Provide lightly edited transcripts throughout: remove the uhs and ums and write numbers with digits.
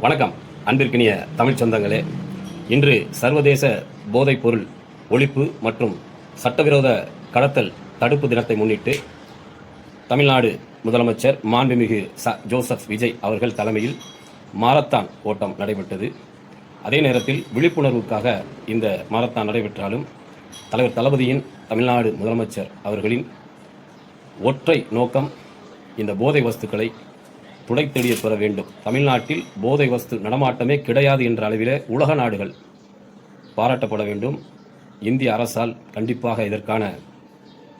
வணக்கம் அன்பிற்கினிய தமிழ் சொந்தங்களே. இன்று சர்வதேச போதைப் பொருள் ஒழிப்பு மற்றும் சட்டவிரோத கடத்தல் தடுப்பு தினத்தை முன்னிட்டு தமிழ்நாடு முதலமைச்சர் மாண்புமிகு ஜோசப் விஜய் அவர்கள் தலைமையில் மாரத்தான் ஓட்டம் நடைபெற்றது. அதே நேரத்தில் விழிப்புணர்வுக்காக இந்த மாரத்தான் நடைபெற்றாலும் தலைவர் தளபதியின் தமிழ்நாடு முதலமைச்சர் அவர்களின் ஒற்றை நோக்கம் இந்த போதை வஸ்துக்களை துடைத்தெறிய பெற வேண்டும். தமிழ்நாட்டில் போதை வஸ்து நடமாட்டமே கிடையாது என்ற அளவிலே உலக நாடுகள் பாராட்டப்பட வேண்டும். இந்திய அரசால் கண்டிப்பாக இதற்கான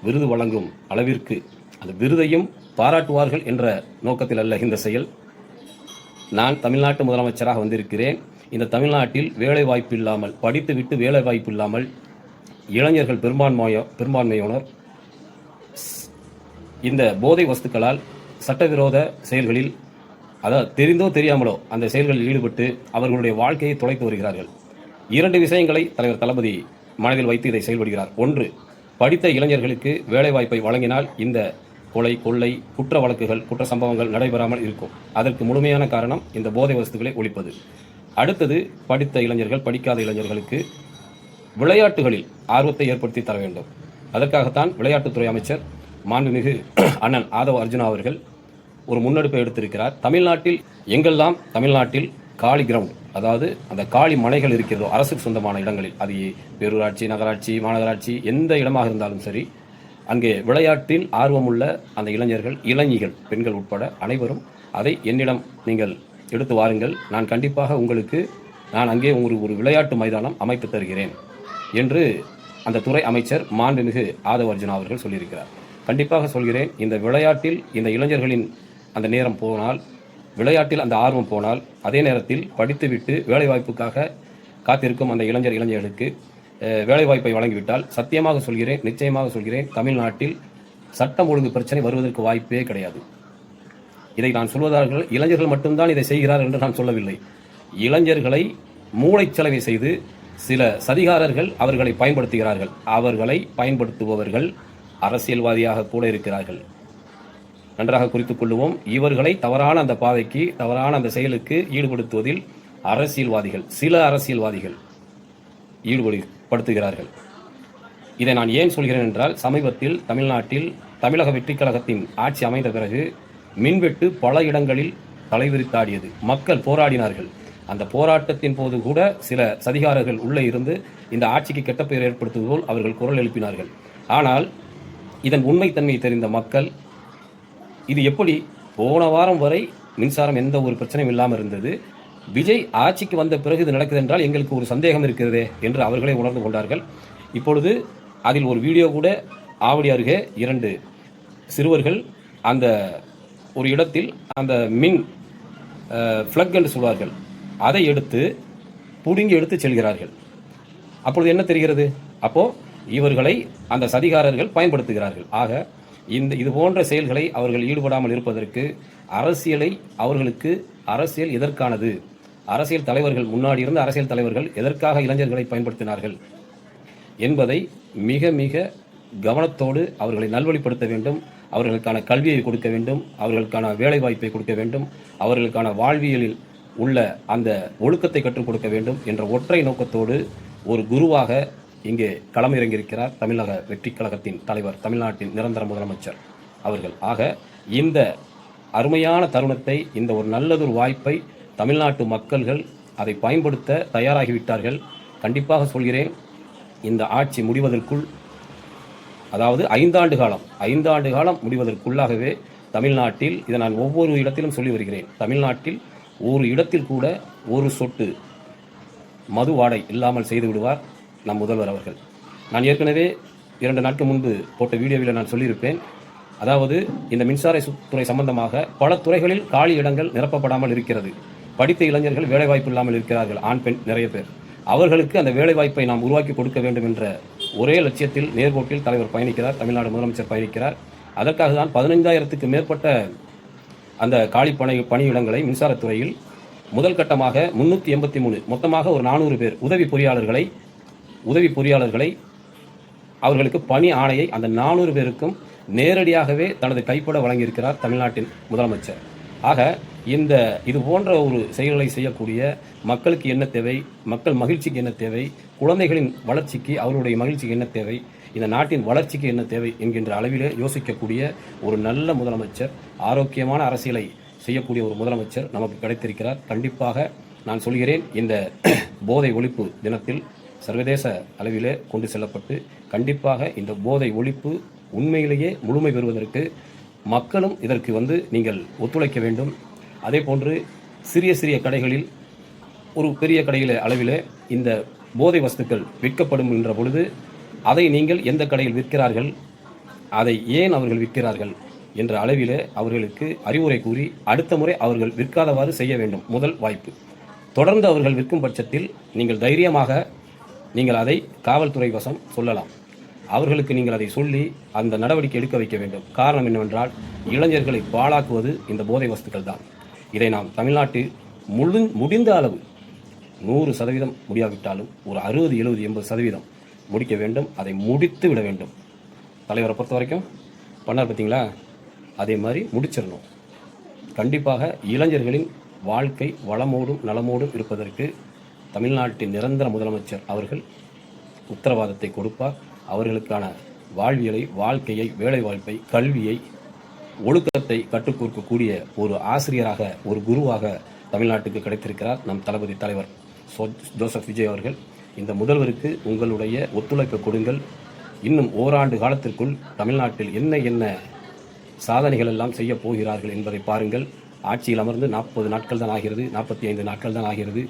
விருது வழங்கும் அளவிற்கு அந்த விருதையும் பாராட்டுவார்கள் என்ற நோக்கத்தில் அல்ல இந்த செயல். நான் தமிழ்நாட்டு முதலமைச்சராக வந்திருக்கிறேன். இந்த தமிழ்நாட்டில் வேலை வாய்ப்பு இல்லாமல், படித்துவிட்டு வேலை வாய்ப்பு இல்லாமல் இளைஞர்கள் பெரும்பான்மையினர் இந்த போதை வஸ்துக்களால் சட்டவிரோத செயல்களில், அதாவது தெரிந்தோ தெரியாமலோ அந்த செயல்களில் ஈடுபட்டு அவர்களுடைய வாழ்க்கையை தொலைத்து வருகிறார்கள். இரண்டு விஷயங்களை தலைவர் தளபதி மனதில் வைத்து இதை செயல்படுகிறார். ஒன்று, படித்த இளைஞர்களுக்கு வேலைவாய்ப்பை வழங்கினால் இந்த கொலை, கொள்ளை, குற்ற வழக்குகள், குற்ற சம்பவங்கள் நடைபெறாமல் இருக்கும். அதற்கு முழுமையான காரணம் இந்த போதை வஸ்துக்களை ஒழிப்பது. அடுத்தது, படித்த இளைஞர்கள், படிக்காத இளைஞர்களுக்கு விளையாட்டுகளில் ஆர்வத்தை ஏற்படுத்தி தர வேண்டும். அதற்காகத்தான் விளையாட்டுத்துறை அமைச்சர் மாண்புமிகு அண்ணன் ஆதவ அர்ஜுனா அவர்கள் ஒரு முன்னெடுப்பை எடுத்திருக்கிறார். தமிழ்நாட்டில் எங்கெல்லாம் தமிழ்நாட்டில் காலி கிரவுண்ட், அதாவது அந்த காலி மனைகள் இருக்கிறதோ அரசுக்கு சொந்தமான இடங்களில், அது பேரூராட்சி, நகராட்சி, மாநகராட்சி, எந்த இடமாக இருந்தாலும் சரி, அங்கே விளையாட்டில் ஆர்வமுள்ள அந்த இளைஞர்கள், இளைஞிகள், பெண்கள் உட்பட அனைவரும் அதை என்னிடம் நீங்கள் எடுத்து வாருங்கள், நான் கண்டிப்பாக உங்களுக்கு அங்கே ஒரு விளையாட்டு மைதானம் அமைத்து தருகிறேன் என்று அந்த துறை அமைச்சர் மாண்புமிகு ஆதவ அர்ஜுனா அவர்கள் சொல்லியிருக்கிறார். கண்டிப்பாக சொல்கிறேன், இந்த விளையாட்டில் இந்த இளைஞர்களின் அந்த நேரம் போனால், விளையாட்டில் அந்த ஆர்வம் போனால், அதே நேரத்தில் படித்துவிட்டு வேலைவாய்ப்புக்காக காத்திருக்கும் அந்த இளைஞர்களுக்கு வேலைவாய்ப்பை வழங்கிவிட்டால், சத்தியமாக சொல்கிறேன், நிச்சயமாக சொல்கிறேன், தமிழ்நாட்டில் சட்டம் ஒழுங்கு பிரச்சனை வருவதற்கு வாய்ப்பே கிடையாது. இதை நான் சொல்வதார்கள் இளைஞர்கள் மட்டும்தான் இதை செய்கிறார்கள் என்று நான் சொல்லவில்லை. இளைஞர்களை மூளைச்சலவை செய்து சில சதிகாரர்கள் அவர்களை பயன்படுத்துகிறார்கள். அவர்களை பயன்படுத்துபவர்கள் அரசியல்வாதியாக கூட இருக்கிறார்கள். நன்றாக குறித்துக் கொள்வோம். இவர்களை தவறான அந்த பாதைக்கு, தவறான அந்த செயலுக்கு ஈடுபடுத்துவதில் அரசியல்வாதிகள், சில அரசியல்வாதிகள் ஈடுபடுத்துகிறார்கள். இதை நான் ஏன் சொல்கிறேன் என்றால், சமீபத்தில் தமிழ்நாட்டில் தமிழக வெற்றிக் கழகத்தின் ஆட்சி அமைந்த பிறகு மின்வெட்டு பல இடங்களில் தலைவிரித்தாடியது. மக்கள் போராடினார்கள். அந்த போராட்டத்தின் போது கூட சில சதிகாரர்கள் உள்ளே இருந்து இந்த ஆட்சிக்கு கெட்ட பெயர் ஏற்படுத்துவது போல் அவர்கள் குரல் எழுப்பினார்கள். ஆனால் இதன் உண்மைத்தன்மையை தெரிந்த மக்கள், இது எப்படி போன வாரம் வரை மின்சாரம் எந்த ஒரு பிரச்சனையும் இல்லாமல் இருந்தது, விஜய் ஆட்சிக்கு வந்த பிறகு இது நடக்குது என்றால் எங்களுக்கு ஒரு சந்தேகம் இருக்கிறதே என்று அவர்களே உணர்ந்து கொண்டார்கள். இப்பொழுது அதில் ஒரு வீடியோ கூட, ஆவடி அருகே 2 சிறுவர்கள் அந்த ஒரு இடத்தில் அந்த மின் ஃப்ளக் என்று சொல்வார்கள், அதை புடுங்கி எடுத்து செல்கிறார்கள். அப்பொழுது என்ன தெரிகிறது? இவர்களை அந்த சதிகாரர்கள் பயன்படுத்துகிறார்கள். ஆக இது போன்ற செயல்களை அவர்கள் ஈடுபடாமல் இருப்பதற்கு அரசியல் எதற்கானது? அரசியல் தலைவர்கள், முன்னாடி இருந்த அரசியல் தலைவர்கள் எதற்காக இளைஞர்களை பயன்படுத்தினார்கள் என்பதை மிக மிக கவனத்தோடு அவர்களை நல்வழிப்படுத்த வேண்டும். அவர்களுக்கான கல்வியை கொடுக்க வேண்டும், அவர்களுக்கான வேலை வாய்ப்பை கொடுக்க வேண்டும், அவர்களுக்கான வாழ்வியலில் உள்ள அந்த ஒழுக்கத்தை கற்றுக் கொடுக்க வேண்டும் என்ற ஒற்றை நோக்கத்தோடு ஒரு குருவாக இங்கே களமிறங்கியிருக்கிறார் தமிழக வெற்றிக் கழகத்தின் தலைவர், தமிழ்நாட்டின் நிரந்தர முதலமைச்சர் அவர்கள். ஆக இந்த அருமையான தருணத்தை, இந்த ஒரு நல்லதொரு வாய்ப்பை தமிழ்நாட்டு மக்கள்கள் அதை பயன்படுத்த தயாராகிவிட்டார்கள். கண்டிப்பாக சொல்கிறேன், இந்த ஆட்சி முடிவதற்குள், அதாவது 5 ஆண்டு காலம் முடிவதற்குள்ளாகவே தமிழ்நாட்டில், இதை நான் ஒவ்வொரு இடத்திலும் சொல்லி வருகிறேன், தமிழ்நாட்டில் ஒரு இடத்தில் கூட ஒரு சொட்டு மது வாடை இல்லாமல் செய்து விடுவார் நம் முதல்வர் அவர்கள். நான் ஏற்கனவே 2 நாட்கள் முன்பு போட்ட வீடியோவில் நான் சொல்லியிருப்பேன். அதாவது இந்த மின்சார துறை சம்பந்தமாக பல துறைகளில் காலி இடங்கள் நிரப்பப்படாமல் இருக்கிறது. படித்த இளைஞர்கள் வேலைவாய்ப்பு இல்லாமல் இருக்கிறார்கள், ஆண் பெண் நிறைய பேர். அவர்களுக்கு அந்த வேலைவாய்ப்பை நாம் உருவாக்கி கொடுக்க வேண்டும் என்ற ஒரே லட்சியத்தில், நேர்கோட்டில் தலைவர் பயணிக்கிறார், தமிழ்நாடு முதலமைச்சர் பயணிக்கிறார். அதற்காக தான் 15,000க்கு மேற்பட்ட அந்த காலி பணியிடங்களை மின்சாரத்துறையில் முதல் கட்டமாக 383, மொத்தமாக ஒரு 400 பேர் உதவி பொறியாளர்களை அவர்களுக்கு பணி ஆணையை அந்த 400 பேருக்கும் நேரடியாகவே தனது கைப்பட வழங்கியிருக்கிறார் தமிழ்நாட்டின் முதலமைச்சர். ஆக இது போன்ற ஒரு செயல்களை செய்யக்கூடிய மக்களுக்கு என்ன தேவை, மக்கள் மகிழ்ச்சிக்கு என்ன தேவை, குழந்தைகளின் வளர்ச்சிக்கு அவருடைய மகிழ்ச்சிக்கு என்ன தேவை, இந்த நாட்டின் வளர்ச்சிக்கு என்ன தேவை என்கின்ற அளவிலே யோசிக்கக்கூடிய ஒரு நல்ல முதலமைச்சர், ஆரோக்கியமான அரசியலை செய்யக்கூடிய ஒரு முதலமைச்சர் நமக்கு கிடைத்திருக்கிறார். கண்டிப்பாக நான் சொல்கிறேன், இந்த போதை ஒழிப்பு தினத்தில் சர்வதேச அளவிலே கொண்டு செல்லப்பட்டு கண்டிப்பாக இந்த போதை ஒழிப்பு உண்மையிலேயே முழுமை பெறுவதற்கு மக்களும் இதற்கு நீங்கள் ஒத்துழைக்க வேண்டும். அதே போன்று சிறிய சிறிய கடைகளில் ஒரு பெரிய கடையில் அளவில் இந்த போதை வஸ்துக்கள் விற்கப்படும் என்ற பொழுது அதை நீங்கள் எந்த கடையில் விற்கிறார்கள், அதை ஏன் அவர்கள் விற்கிறார்கள் என்ற அளவில் அவர்களுக்கு அறிவுரை கூறி அடுத்த முறை அவர்கள் விற்காதவாறு செய்ய வேண்டும். முதல் வாய்ப்பு. தொடர்ந்து அவர்கள் விற்கும் பட்சத்தில் நீங்கள் தைரியமாக நீங்கள் அதை காவல்துறை வசம் சொல்லலாம். அவர்களுக்கு நீங்கள் அதை சொல்லி அந்த நடவடிக்கை எடுக்க வைக்க வேண்டும். காரணம் என்னவென்றால், இளைஞர்களை பாழாக்குவது இந்த போதை வஸ்துக்கள் தான். இதை நாம் தமிழ்நாட்டில் முடிந்த அளவு 100% முடியாவிட்டாலும் ஒரு 60, 70, 80% முடிக்க வேண்டும். அதை முடித்து விட வேண்டும். தலைவரை பொறுத்த வரைக்கும் பண்ணார் பார்த்தீங்களா, அதே மாதிரி முடிச்சிடணும். கண்டிப்பாக இளைஞர்களின் வாழ்க்கை வளமோடும் நலமோடும் இருப்பதற்கு தமிழ்நாட்டின் நிரந்தர முதலமைச்சர் அவர்கள் உத்தரவாதத்தை கொடுப்பார். அவர்களுக்கான வாழ்வியலை, வாழ்க்கையை, வேலைவாய்ப்பை, கல்வியை, ஒழுக்கத்தை கற்றுக் கொடுக்கக்கூடிய ஒரு ஆசிரியராக, ஒரு குருவாக தமிழ்நாட்டுக்கு கிடைத்திருக்கிறார் நம் தளபதி தலைவர் ஜோசப் விஜய் அவர்கள். இந்த முதல்வருக்கு உங்களுடைய ஒத்துழைப்பை கொடுங்கள். இன்னும் ஓராண்டு காலத்திற்குள் தமிழ்நாட்டில் என்ன சாதனைகள் எல்லாம் செய்ய போகிறார்கள் என்பதை பாருங்கள். ஆட்சியில் அமர்ந்து 40 நாட்கள் தான் ஆகிறது, 45 நாட்கள் தான் ஆகிறது.